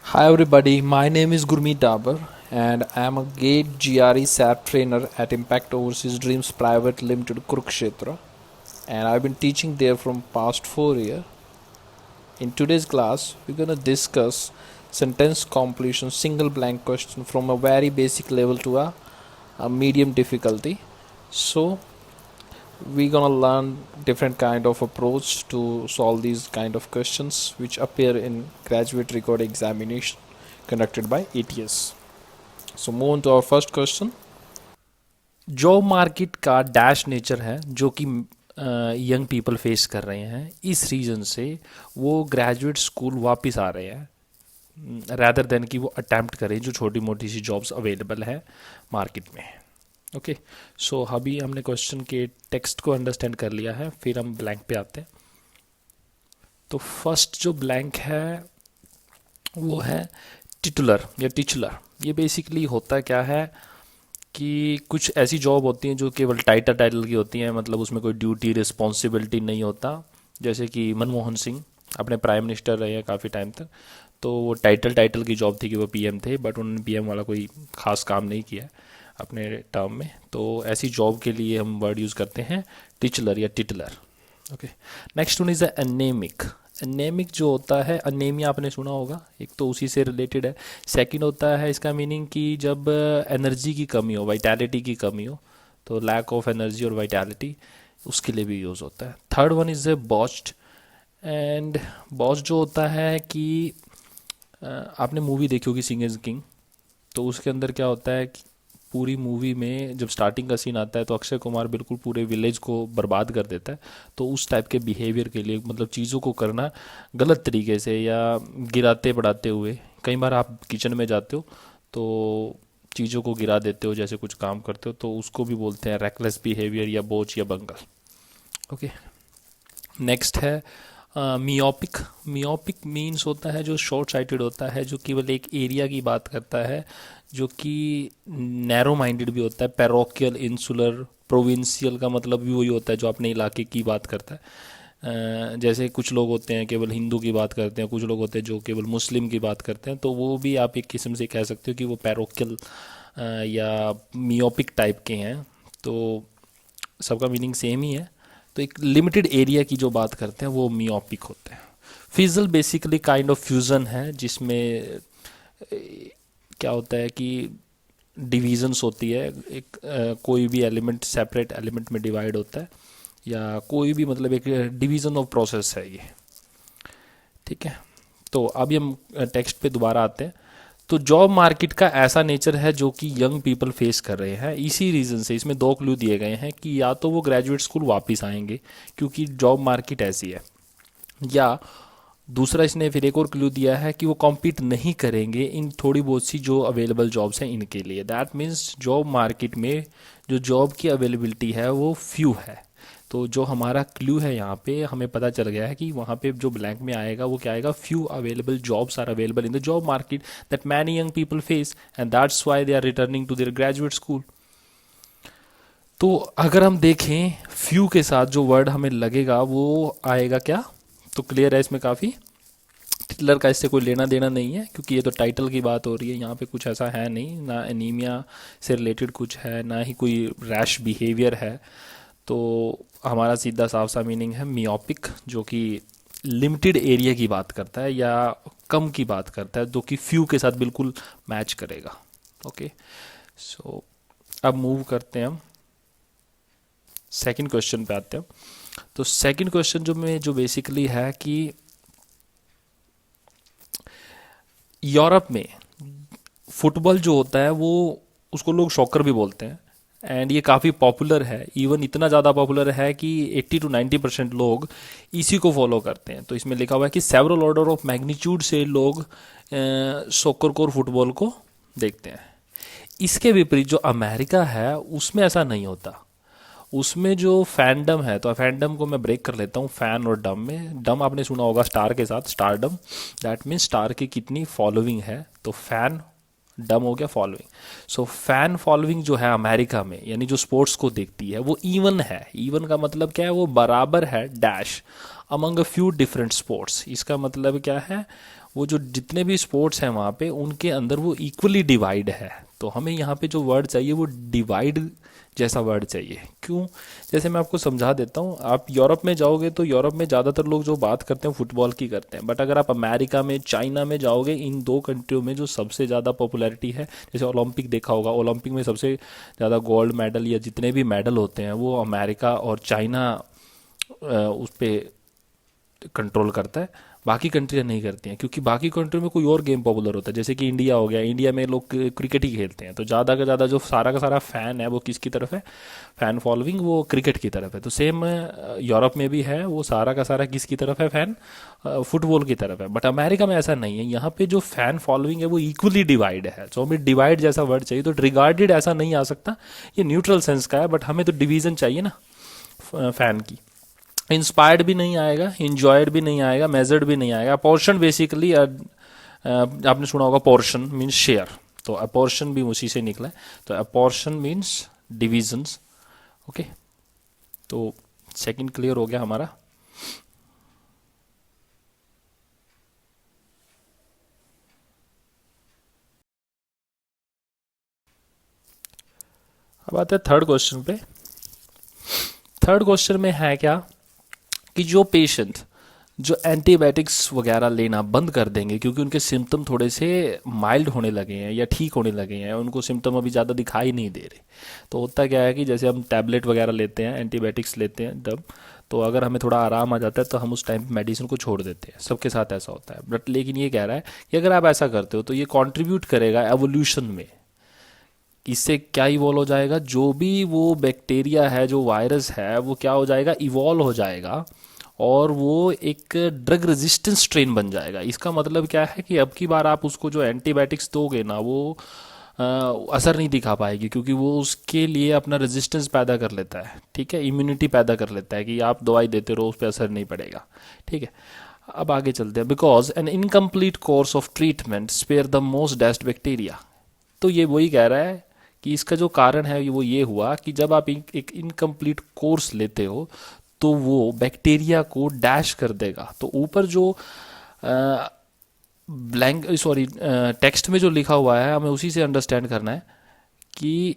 Hi everybody, my name is Gurmeet Dabar and I am a GATE GRE SAP trainer at Impact Overseas Dreams Private Limited Kurukshetra, and I've been teaching there from past 4 years. In today's class, we're going to discuss sentence completion single blank question from a very basic level to a medium difficulty. So we're gonna learn different kind of approach to solve these kind of questions which appear in graduate record examination conducted by ATS. So move on to our first question. Job market का dash nature है जो कि young people face कर रहे हैं, इस reason से वो ग्रेजुएट स्कूल वापस आ रहे हैं रैदर देन कि वो अटैम्प्ट करें जो छोटी मोटी सी जॉब्स अवेलेबल है मार्केट में। ओके, सो अभी हमने क्वेश्चन के टेक्स्ट को अंडरस्टैंड कर लिया है, फिर हम ब्लैंक पे आते हैं। तो फर्स्ट जो ब्लैंक है वो है टिटुलर या टिचुलर। ये बेसिकली होता क्या है कि कुछ ऐसी जॉब होती हैं जो केवल टाइटल की होती हैं, मतलब उसमें कोई ड्यूटी रिस्पॉन्सिबिलिटी नहीं होता। जैसे कि मनमोहन सिंह अपने प्राइम मिनिस्टर रहे हैं काफ़ी टाइम तक, तो वो टाइटल की जॉब थी कि वो पीएम थे, बट उन्होंने पीएम वाला कोई खास काम नहीं किया अपने टर्म में। तो ऐसी जॉब के लिए हम वर्ड यूज़ करते हैं टिचुलर या टिटलर। Okay, next one is anemic. Anemic जो होता है, अनेमिया आपने सुना होगा, एक तो उसी से रिलेटेड है। सेकंड होता है इसका मीनिंग कि जब एनर्जी की कमी हो, वाइटैलिटी की कमी हो, तो लैक ऑफ एनर्जी और वाइटैलिटी, उसके लिए भी यूज़ होता है। Third one is a boast. And boast जो होता है कि आपने मूवी देखी होगी सिंग इज़ किंग, तो उसके अंदर क्या होता है कि पूरी मूवी में जब स्टार्टिंग का सीन आता है तो अक्षय कुमार बिल्कुल पूरे विलेज को बर्बाद कर देता है। तो उस टाइप के बिहेवियर के लिए, मतलब चीज़ों को करना गलत तरीके से या गिराते पड़ाते हुए, कई बार आप किचन में जाते हो तो चीज़ों को गिरा देते हो, जैसे कुछ काम करते हो, तो उसको भी बोलते हैं रेकलेस बिहेवियर या बोच या बंगल। ओके, नेक्स्ट है मियोपिक। मियोपिक मीन्स होता है जो शॉर्ट साइटेड होता है, जो केवल एक एरिया की बात करता है, जो कि नैरो माइंडेड भी होता है। पैरोकियल, इंसुलर, प्रोविंशियल का मतलब भी वही होता है जो अपने इलाके की बात करता है। जैसे कुछ लोग होते हैं केवल हिंदू की बात करते हैं, कुछ लोग होते हैं जो केवल मुस्लिम की बात करते हैं, तो वो भी आप एक किस्म से कह सकते हो कि वो पैरोकियल या मियोपिक टाइप के हैं। तो सबका मीनिंग सेम ही है। तो एक लिमिटेड एरिया की जो बात करते हैं वो मियोपिक होते हैं। Fizzle basically kind of fusion है, जिसमें क्या होता है कि डिविजन्स होती है, एक कोई भी एलिमेंट सेपरेट एलिमेंट में डिवाइड होता है, या कोई भी मतलब एक डिवीज़न ऑफ प्रोसेस है ये। ठीक है, तो अभी हम टेक्स्ट पे दोबारा आते हैं। तो जॉब मार्केट का ऐसा नेचर है जो कि यंग पीपल फेस कर रहे हैं। इसी रीज़न से इसमें दो क्लू दिए गए हैं कि या तो वो ग्रेजुएट स्कूल वापस आएंगे क्योंकि जॉब मार्केट ऐसी है, या दूसरा इसने फिर एक और क्लू दिया है कि वो कॉम्पीट नहीं करेंगे इन थोड़ी बहुत सी जो अवेलेबल जॉब्स हैं इनके लिए। दैट मीन्स जॉब मार्केट में जो जॉब की अवेलेबिलिटी है वो फ्यू है। तो जो हमारा क्लू है यहाँ पे, हमें पता चल गया है कि वहाँ पे जो ब्लैंक में आएगा वो क्या आएगा, few available jobs are available in the job market that many young people face and that's why they are returning to their graduate school. तो अगर हम देखें फ्यू के साथ जो वर्ड हमें लगेगा वो आएगा क्या, तो क्लियर है इसमें काफ़ी। टिटलर का इससे कोई लेना देना नहीं है क्योंकि ये तो टाइटल की बात हो रही है, यहाँ पे कुछ ऐसा है नहीं, ना एनीमिया से रिलेटेड कुछ है, ना ही कोई रैश बिहेवियर है। तो हमारा सीधा साफ सा मीनिंग है मियोपिक, जो कि लिमिटेड एरिया की बात करता है या कम की बात करता है, जो कि फ्यू के साथ बिल्कुल मैच करेगा। ओके, सो अब मूव करते हैं हम सेकंड क्वेश्चन पे आते हैं। तो सेकंड क्वेश्चन जो बेसिकली है कि यूरोप में फुटबॉल जो होता है वो, उसको लोग सॉकर भी बोलते हैं, एंड ये काफ़ी पॉपुलर है। इवन इतना ज़्यादा पॉपुलर है कि 80 to 90% लोग इसी को फॉलो करते हैं। तो इसमें लिखा हुआ है कि सेवरल ऑर्डर ऑफ मैग्नीट्यूड से लोग सॉकर को और फुटबॉल को देखते हैं। इसके विपरीत जो अमेरिका है उसमें ऐसा नहीं होता। उसमें जो फैंडम है, तो फैंडम को मैं ब्रेक कर लेता हूँ फैन और डम में। डम आपने सुना होगा स्टार के साथ, स्टारडम, दैट मीन्स स्टार की कितनी फॉलोइंग है। तो फैन, डम हो गया फॉलोइंग। सो फैन फॉलोइंग जो है अमेरिका में, यानी जो स्पोर्ट्स को देखती है, वो इवन है। इवन का मतलब क्या है, वो बराबर है dash among a few different sports. इसका मतलब क्या है, वो जो जितने भी स्पोर्ट्स हैं वहाँ पे उनके अंदर वो इक्वली डिवाइड है। तो हमें यहाँ पे जो वर्ड चाहिए वो डिवाइड जैसा वर्ड चाहिए। क्यों? जैसे मैं आपको समझा देता हूँ। आप यूरोप में जाओगे तो यूरोप में ज़्यादातर लोग जो बात करते हैं फुटबॉल की करते हैं, बट अगर आप अमेरिका में, चाइना में जाओगे, इन दो कंट्रियों में जो सबसे ज़्यादा पॉपुलैरिटी है, जैसे ओलंपिक देखा होगा, ओलंपिक में सबसे ज़्यादा गोल्ड मेडल या जितने भी मेडल होते हैं वो अमेरिका और चाइना उस पर कंट्रोल करता है। बाकी कंट्रियाँ नहीं करती हैं, क्योंकि बाकी कंट्री में कोई और गेम पॉपुलर होता है। जैसे कि इंडिया हो गया, इंडिया में लोग क्रिकेट ही खेलते हैं, तो ज़्यादा का ज़्यादा जो सारा का सारा फ़ैन है वो किसकी तरफ है? फ़ैन फॉलोइंग वो क्रिकेट की तरफ है। तो सेम यूरोप में भी है, वो सारा का सारा किसकी तरफ है? फ़ैन फुटबॉल की तरफ है। बट अमेरिका में ऐसा नहीं है, यहाँ पे जो फ़ैन फॉलोइंग है वो इक्वली डिवाइड है। तो हमें डिवाइड जैसा वर्ड चाहिए। तो रिगार्डेड ऐसा नहीं आ सकता, ये न्यूट्रल सेंस का है, बट हमें तो डिवीज़न चाहिए ना फ़ैन की। इंस्पायर्ड भी नहीं आएगा, इंजॉयड भी नहीं आएगा, मेजर्ड भी नहीं आएगा। पोर्शन बेसिकली आपने सुना होगा, पोर्शन मीन्स शेयर, तो अपोर्शन भी उसी से निकला है। तो अपोर्शन मीन्स डिविजन्स। ओके, तो सेकंड क्लियर हो गया हमारा। अब आते हैं थर्ड क्वेश्चन पे। थर्ड क्वेश्चन में है क्या कि जो पेशेंट जो एंटीबायोटिक्स वगैरह लेना बंद कर देंगे क्योंकि उनके सिम्टम थोड़े से माइल्ड होने लगे हैं या ठीक होने लगे हैं, उनको सिम्टम अभी ज़्यादा दिखाई नहीं दे रहे। तो होता क्या है कि जैसे हम टैबलेट वगैरह लेते हैं, एंटीबायोटिक्स लेते हैं तब, तो अगर हमें थोड़ा आराम आ जाता है तो हम उस टाइम पे मेडिसिन को छोड़ देते हैं। सबके साथ ऐसा होता है। बट लेकिन ये कह रहा है कि अगर आप ऐसा करते हो तो ये कॉन्ट्रीब्यूट करेगा एवोल्यूशन में। इससे क्या इवॉल्व हो जाएगा? जो भी वो बैक्टीरिया है, जो वायरस है, वो क्या हो जाएगा? इवॉल्व हो जाएगा और वो एक ड्रग रेजिस्टेंस स्ट्रेन बन जाएगा। इसका मतलब क्या है कि अब की बार आप उसको जो एंटीबायोटिक्स दोगे ना, वो असर नहीं दिखा पाएगी, क्योंकि वो उसके लिए अपना रेजिस्टेंस पैदा कर लेता है। ठीक है, इम्यूनिटी पैदा कर लेता है कि आप दवाई देते रहो, उस पर असर नहीं पड़ेगा। ठीक है, अब आगे चलते हैं। Because an incomplete course of treatment spare the most best bacteria. तो ये वही कह रहा है कि इसका जो कारण है वो ये हुआ कि जब आप एक इनकम्प्लीट कोर्स लेते हो तो वो बैक्टीरिया को डैश कर देगा। तो ऊपर जो ब्लैंक सॉरी टेक्स्ट में जो लिखा हुआ है हमें उसी से अंडरस्टैंड करना है कि,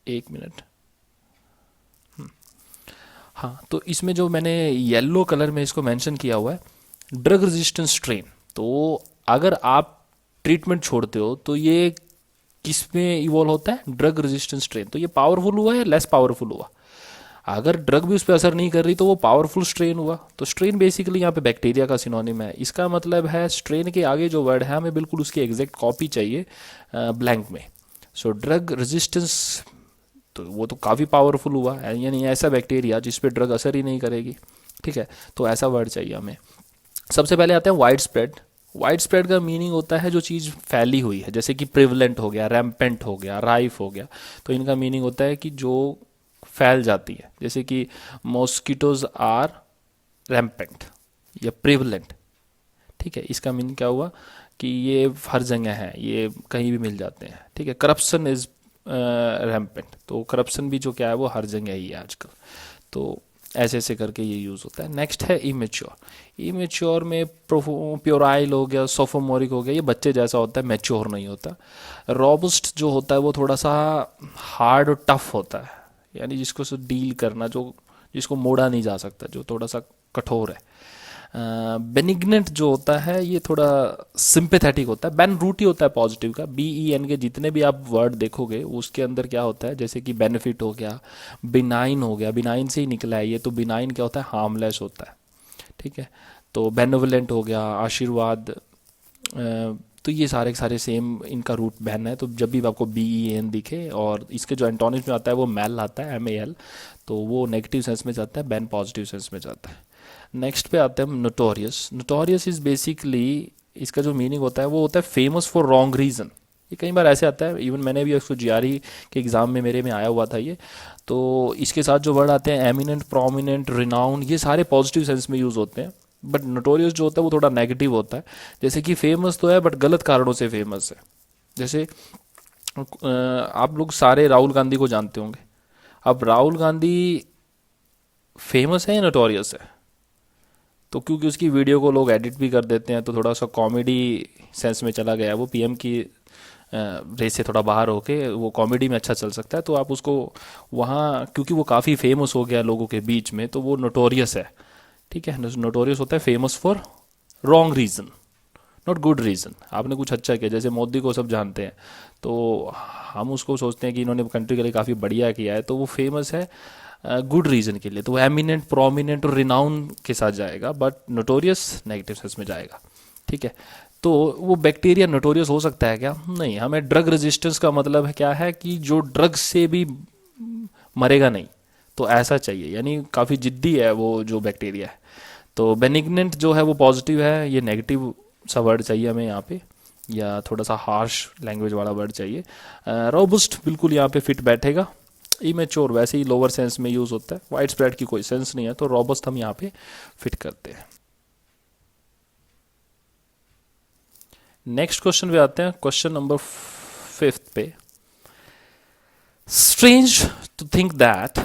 एक मिनट, हाँ, तो इसमें जो मैंने येलो कलर में इसको मेंशन किया हुआ है, ड्रग रेजिस्टेंस स्ट्रेन। तो अगर आप ट्रीटमेंट छोड़ते हो तो ये किस में इवॉल्व होता है? Drug resistance strain. तो ये पावरफुल हुआ या लेस पावरफुल हुआ? अगर ड्रग भी उस पर असर नहीं कर रही तो वो पावरफुल स्ट्रेन हुआ। तो स्ट्रेन बेसिकली यहाँ पे बैक्टीरिया का सिनोनिम है। इसका मतलब है स्ट्रेन के आगे जो वर्ड है हमें बिल्कुल उसकी एग्जैक्ट कॉपी चाहिए ब्लैंक में। सो ड्रग रेजिस्टेंस, तो वो तो काफ़ी पावरफुल हुआ है, यानी ऐसा बैक्टीरिया जिस पे ड्रग असर ही नहीं करेगी। ठीक है, तो ऐसा वर्ड चाहिए हमें। सबसे पहले आते हैं वाइड स्प्रेड। वाइड स्प्रेड का मीनिंग होता है जो चीज़ फैली हुई है, जैसे कि प्रिवलेंट हो गया, रैम्पेंट हो गया, राइफ हो गया। तो इनका मीनिंग होता है कि जो फैल जाती है, जैसे कि मॉस्किटोज आर रैम्पेंट या प्रिवलेंट। ठीक है, इसका मीनिंग क्या हुआ कि ये हर जगह है, ये कहीं भी मिल जाते हैं। ठीक है, करप्शन इज रैम्पेंट। तो करप्शन भी जो क्या है वो हर जगह ही है आजकल। तो ऐसे ऐसे करके ये यूज़ होता है। नेक्स्ट है इमेच्योर। इमेच्योर में प्योराइल हो गया, सोफोमोरिक हो गया, ये बच्चे जैसा होता है, मैच्योर नहीं होता। रोबस्ट जो होता है वो थोड़ा सा हार्ड और टफ होता है, यानी जिसको से डील करना, जो जिसको मोड़ा नहीं जा सकता, जो थोड़ा सा कठोर है। बेनिग्नेंट जो होता है ये थोड़ा सिंपेथेटिक होता है। बेन रूट ही होता है पॉजिटिव का। BEN के जितने भी आप वर्ड देखोगे उसके अंदर क्या होता है, जैसे कि बेनिफिट हो गया, बिनाइन हो गया, बिनाइन से ही निकला है ये, तो बिनाइन क्या होता है? हार्मलेस होता है। ठीक है, तो बेनोवलेंट हो गया, आशीर्वाद। तो ये सारे के सारे सेम इनका रूट बैन है। तो जब भी आपको BEN दिखे और इसके जो एंटोनिम्स में आता है वो मैल आता है, MAL, तो वो नेगेटिव सेंस में जाता है, बैन पॉजिटिव सेंस में जाता है। नेक्स्ट पे आते हैं नोटोरियस। नोटोरियस इज बेसिकली, इसका जो मीनिंग होता है वो होता है फेमस फॉर रॉन्ग रीज़न। ये कई बार ऐसे आता है, इवन मैंने भी उसको GRE के एग्ज़ाम में मेरे में आया हुआ था ये। तो इसके साथ जो वर्ड आते हैं एमिनेंट, प्रोमिनेंट, रिनाउंड, ये सारे पॉजिटिव सेंस में यूज़ होते हैं। बट नोटोरियस जो होता है वो थोड़ा नेगेटिव होता है। जैसे कि फेमस तो है बट गलत कारणों से फेमस है। जैसे आप लोग सारे राहुल गांधी को जानते होंगे। अब राहुल गांधी फेमस है या नोटोरियस है? तो क्योंकि उसकी वीडियो को लोग एडिट भी कर देते हैं तो थोड़ा सा कॉमेडी सेंस में चला गया है वो, पीएम की रेस से थोड़ा बाहर होके वो कॉमेडी में अच्छा चल सकता है, तो आप उसको वहाँ, क्योंकि वो काफ़ी फेमस हो गया लोगों के बीच में, तो वो नोटोरियस है। ठीक है, नोटोरियस होता है famous for wrong reason, not good reason. आपने कुछ अच्छा किया, जैसे मोदी को सब जानते हैं, तो हम उसको सोचते हैं कि इन्होंने कंट्री के लिए काफ़ी बढ़िया किया है, तो वो फेमस है गुड रीज़न के लिए, तो वो एमिनेंट, प्रोमिनेंट और रिनाउन के साथ जाएगा, बट नोटोरियस नेगेटिव सेंस में जाएगा। ठीक है, तो वो बैक्टीरिया नोटोरियस हो सकता है क्या? नहीं, हमें ड्रग रेजिस्टेंस का मतलब है क्या है कि जो ड्रग से भी मरेगा नहीं, तो ऐसा चाहिए, यानी काफ़ी जिद्दी है वो जो बैक्टीरिया है। तो बेनिग्नेंट जो है वो पॉजिटिव है, ये नेगेटिव सा वर्ड चाहिए हमें यहाँ पे, या थोड़ा सा हार्श लैंग्वेज वाला वर्ड चाहिए। रोबस्ट बिल्कुल यहाँ पे फिट बैठेगा। इमेच्योर वैसे ही लोअर सेंस में यूज़ होता है, वाइड स्प्रेड की कोई सेंस नहीं है, तो रोबस्ट हम यहाँ पे फिट करते हैं। नेक्स्ट क्वेश्चन पे आते हैं, क्वेश्चन नंबर 5 पे। Strange to think that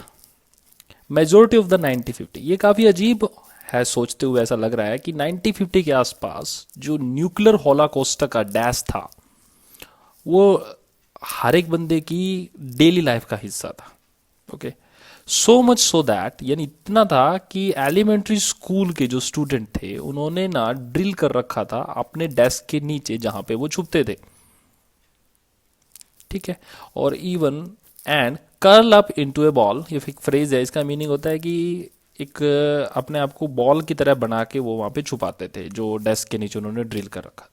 majority of the 90-50, ये काफ़ी अजीब है सोचते हुए, ऐसा लग रहा है कि 90-50 के आसपास जो न्यूक्लियर होलाकोस्ट का डैश था वो हर एक बंदे की डेली लाइफ का हिस्सा था। Okay, so much so that, यानी इतना था कि एलिमेंट्री स्कूल के जो स्टूडेंट थे उन्होंने ना ड्रिल कर रखा था अपने डेस्क के नीचे जहां पे वो छुपते थे। ठीक है, और even and curl up into A ball, ये एक फ्रेज है, इसका मीनिंग होता है कि एक अपने आप को बॉल की तरह बना के वो वहां पे छुपाते थे जो डेस्क के नीचे उन्होंने ड्रिल कर रखा।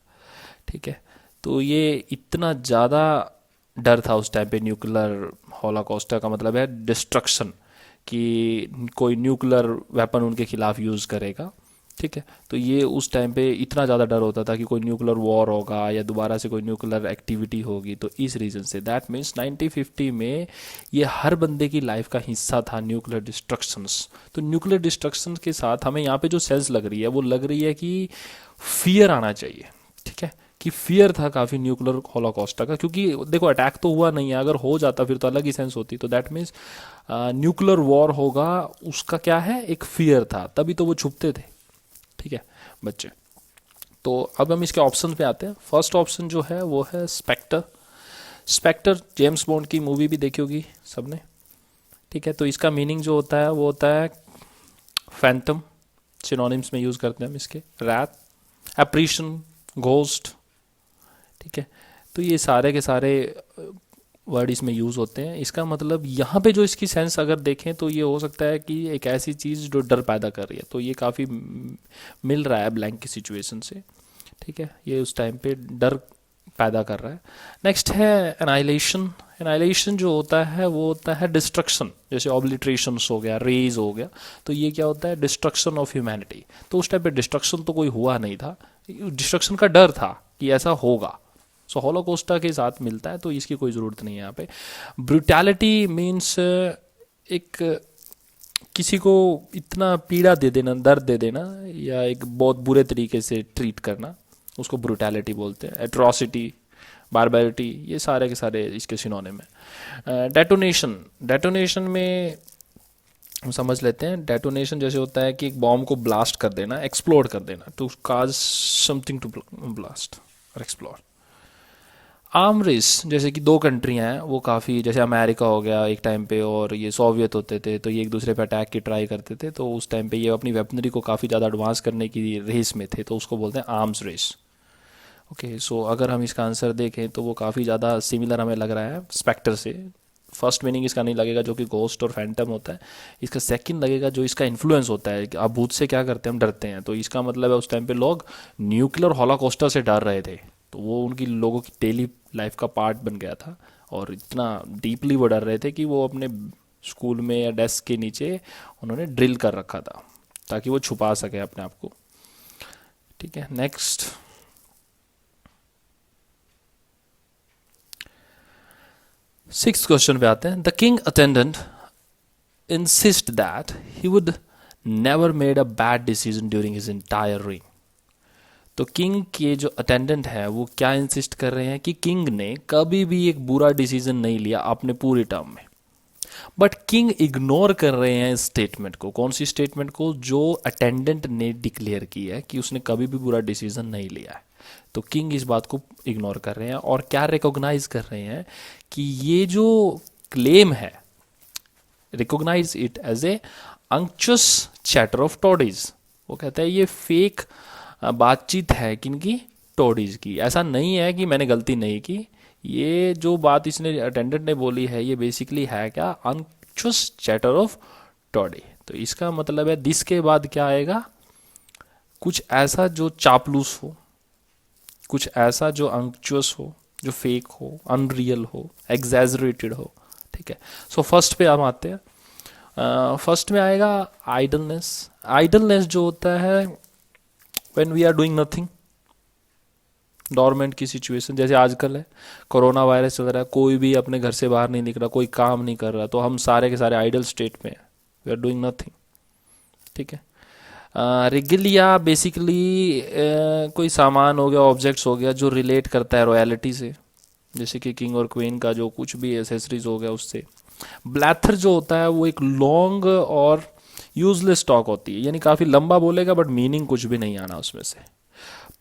ठीक है, तो ये इतना ज़्यादा डर था उस टाइम पे न्यूक्लियर हॉलोकॉस्ट का, मतलब है डिस्ट्रक्शन, कि कोई न्यूक्लियर वेपन उनके खिलाफ यूज़ करेगा। ठीक है, तो ये उस टाइम पे इतना ज़्यादा डर होता था कि कोई न्यूक्लियर वॉर होगा या दोबारा से कोई न्यूक्लियर एक्टिविटी होगी, तो इस रीज़न से दैट मीन्स 90-50 में ये हर बंदे की लाइफ का हिस्सा था न्यूक्लियर डिस्ट्रक्शंस। तो न्यूक्लियर डिस्ट्रक्शन के साथ हमें यहाँ पे जो सेंस लग रही है वो लग रही है कि फियर आना चाहिए। ठीक है, कि फियर था काफ़ी न्यूक्लियर हॉलोकॉस्ट का, क्योंकि देखो अटैक तो हुआ नहीं है, अगर हो जाता फिर तो अलग ही सेंस होती, तो दैट मीन्स न्यूक्लियर वॉर होगा, उसका क्या है, एक फियर था, तभी तो वो छुपते थे। ठीक है बच्चे, तो अब हम इसके ऑप्शन पे आते हैं। फर्स्ट ऑप्शन जो है वो है स्पेक्टर। स्पेक्टर जेम्स बॉन्ड की मूवी भी देखी होगी सबने। ठीक है, तो इसका मीनिंग जो होता है वो होता है फैंटम, सिनोनिम्स में यूज़ करते हैं हम इसके, रैत, एप्रीशन, घोस्ट। ठीक है, तो ये सारे के सारे वर्ड इसमें यूज़ होते हैं। इसका मतलब यहाँ पे जो इसकी सेंस अगर देखें तो ये हो सकता है कि एक ऐसी चीज़ जो डर पैदा कर रही है, तो ये काफ़ी मिल रहा है ब्लैंक की सिचुएशन से। ठीक है, ये उस टाइम पे डर पैदा कर रहा है। नेक्स्ट है एनाइलेशन। एनाइलेशन जो होता है वो होता है डिस्ट्रक्शन, जैसे ऑब्लिट्रेशंस हो गया, रेज हो गया, तो ये क्या होता है, डिस्ट्रक्शन ऑफ ह्यूमैनिटी। तो उस टाइम पे डिस्ट्रक्शन तो कोई हुआ नहीं था, डिस्ट्रक्शन का डर था कि ऐसा होगा, सो हॉलोकॉस्ट के साथ मिलता है, तो इसकी कोई ज़रूरत नहीं है यहाँ पे। ब्रूटैलिटी मीन्स एक किसी को इतना पीड़ा दे देना, दर्द दे देना, या एक बहुत बुरे तरीके से ट्रीट करना, उसको ब्रूटैलिटी बोलते हैं। एट्रॉसिटी, बारबैरिटी, ये सारे के सारे इसके सिनोनिम है। डेटोनेशन, डेटोनेशन में हम समझ लेते हैं, डेटोनेशन जैसे होता है कि एक बॉम्ब को ब्लास्ट कर देना, एक्सप्लोड कर देना, to cause something to blast और एक्सप्लोड। आर्म रेस, जैसे कि दो कंट्रियां हैं वो काफ़ी, जैसे अमेरिका हो गया एक टाइम पे और ये सोवियत होते थे, तो ये एक दूसरे पे अटैक की ट्राई करते थे, तो उस टाइम पे ये अपनी वेपनरी को काफ़ी ज़्यादा एडवांस करने की रेस में थे, तो उसको बोलते हैं आर्म्स रेस। ओके, सो अगर हम इसका आंसर देखें तो वो काफ़ी ज़्यादा सिमिलर हमें लग रहा है स्पेक्टर से। फर्स्ट मीनिंग इसका नहीं लगेगा जो कि घोस्ट और फैंटम होता है, इसका सेकंड लगेगा जो इसका इन्फ्लुएंस होता है कि आप भूत से क्या करते हैं, हम डरते हैं, तो इसका मतलब है उस टाइम पे लोग न्यूक्लियर हॉलोकॉस्ट से डर रहे थे, तो वो उनकी लोगों की डेली लाइफ का पार्ट बन गया था, और इतना डीपली वो डर रहे थे कि वो अपने स्कूल में या डेस्क के नीचे उन्होंने ड्रिल कर रखा था ताकि वो छुपा सके अपने आप को। ठीक है, नेक्स्ट सिक्स्थ क्वेश्चन पे आते हैं। The king attendant insist that he would never made a bad decision during his entire reign। तो किंग के जो अटेंडेंट है वो क्या इंसिस्ट कर रहे हैं कि किंग ने कभी भी एक बुरा डिसीजन नहीं लिया अपने पूरे टर्म में। बट किंग इग्नोर कर रहे हैं इस स्टेटमेंट को। कौन सी स्टेटमेंट को? जो अटेंडेंट ने डिक्लेयर की है कि उसने कभी भी बुरा डिसीजन नहीं लिया है। तो किंग इस बात को इग्नोर कर रहे हैं और क्या रिकॉग्नाइज कर रहे हैं कि ये जो क्लेम है, recognise it as a unctuous chatter of toadies. वो कहता है ये फेक बातचीत है किनकी? टॉडीज की। ऐसा नहीं है कि मैंने गलती नहीं की, ये जो बात इसने अटेंडेंट ने बोली है ये बेसिकली है क्या? Unctuous chatter of toddy. तो इसका मतलब है दिस के बाद क्या आएगा? कुछ ऐसा जो चापलूस हो, कुछ ऐसा जो अंक्चुअस हो, जो फेक हो, अनरियल हो, एग्जैजरेटेड हो। ठीक है, सो फर्स्ट पे हम आते हैं। फर्स्ट में आएगा आइडलनेस। आइडलनेस जो होता है when we are doing nothing, dormant की सिचुएशन, जैसे आजकल है कोरोना वायरस चल रहा है, कोई भी अपने घर से बाहर नहीं निकल रहा, कोई काम नहीं कर रहा, तो हम सारे के सारे आइडल स्टेट में हैं, वी आर डूइंग नथिंग। ठीक है। रिगिलिया बेसिकली कोई सामान हो गया, ऑब्जेक्ट्स हो गया जो रिलेट करता है रॉयलिटी से, जैसे कि किंग और क्वीन का जो कुछ भी एसेसरीज हो गया उससे। ब्लैथर जो होता है वो एक लॉन्ग और यूजलेस टॉक होती है, यानी काफ़ी लंबा बोलेगा बट मीनिंग कुछ भी नहीं आना उसमें से।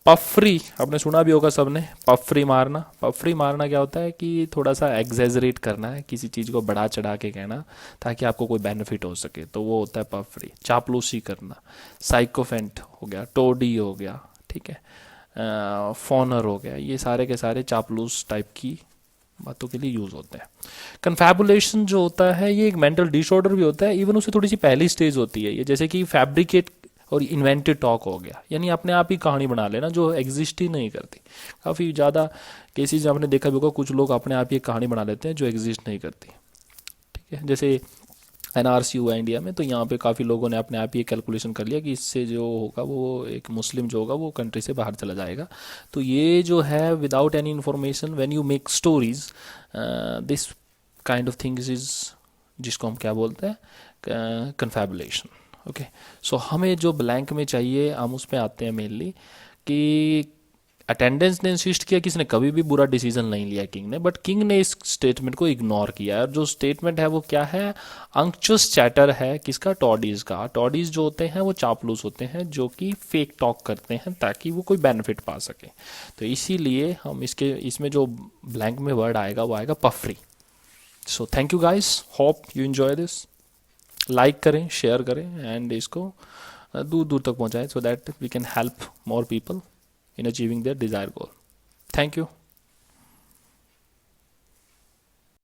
पफरी आपने सुना भी होगा सबने, पफरी मारना। पफरी मारना क्या होता है कि थोड़ा सा एग्जेजरेट करना है, किसी चीज़ को बढ़ा चढ़ा के कहना ताकि आपको कोई बेनिफिट हो सके, तो वो होता है पफरी। चापलूसी करना। साइकोफेंट हो गया, टोडी हो गया, ठीक है, फॉनर हो गया, ये सारे के सारे चापलूस टाइप की बातों के लिए यूज़ होते हैं। कन्फैबुलेशन जो होता है ये एक मेंटल डिसऑर्डर भी होता है, इवन उससे थोड़ी सी पहली स्टेज होती है ये, जैसे कि फैब्रिकेट और इन्वेंटेड टॉक हो गया, यानी अपने आप ही कहानी बना लेना जो एग्जिस्ट ही नहीं करती। काफ़ी ज़्यादा केसेज आपने देखा भी होगा, कुछ लोग अपने आप ही एक कहानी बना लेते हैं जो एग्जिस्ट नहीं करती। ठीक है, जैसे एनआरसी हुआ इंडिया में, तो यहाँ पे काफ़ी लोगों ने अपने आप ही कैलकुलेशन कर लिया कि इससे जो होगा वो एक मुस्लिम जो होगा वो कंट्री से बाहर चला जाएगा। तो ये जो है without any information when you make stories, this kind of things is, जिसको हम क्या बोलते हैं, कन्फैबुलेशन। ओके, सो हमें जो ब्लैंक में चाहिए हम उस पर आते हैं मेनली कि अटेंडेंस ने इंसिस्ट किया कि इसने कभी भी बुरा डिसीजन नहीं लिया किंग ने, बट किंग ने इस स्टेटमेंट को इग्नोर किया। और जो स्टेटमेंट है वो क्या है? अंक्चुअस चैटर है किसका? टॉडीज का। टॉडीज जो होते हैं वो चापलूस होते हैं जो कि फेक टॉक करते हैं ताकि वो कोई बेनिफिट पा सके। तो इसीलिए हम इसमें जो ब्लैंक में वर्ड आएगा वो आएगा puffery. So thank you guys, hope you enjoy this. Like करें, शेयर करें एंड इसको दूर दूर तक पहुंचाएं, so that we can help more people in achieving their desired goal. Thank you.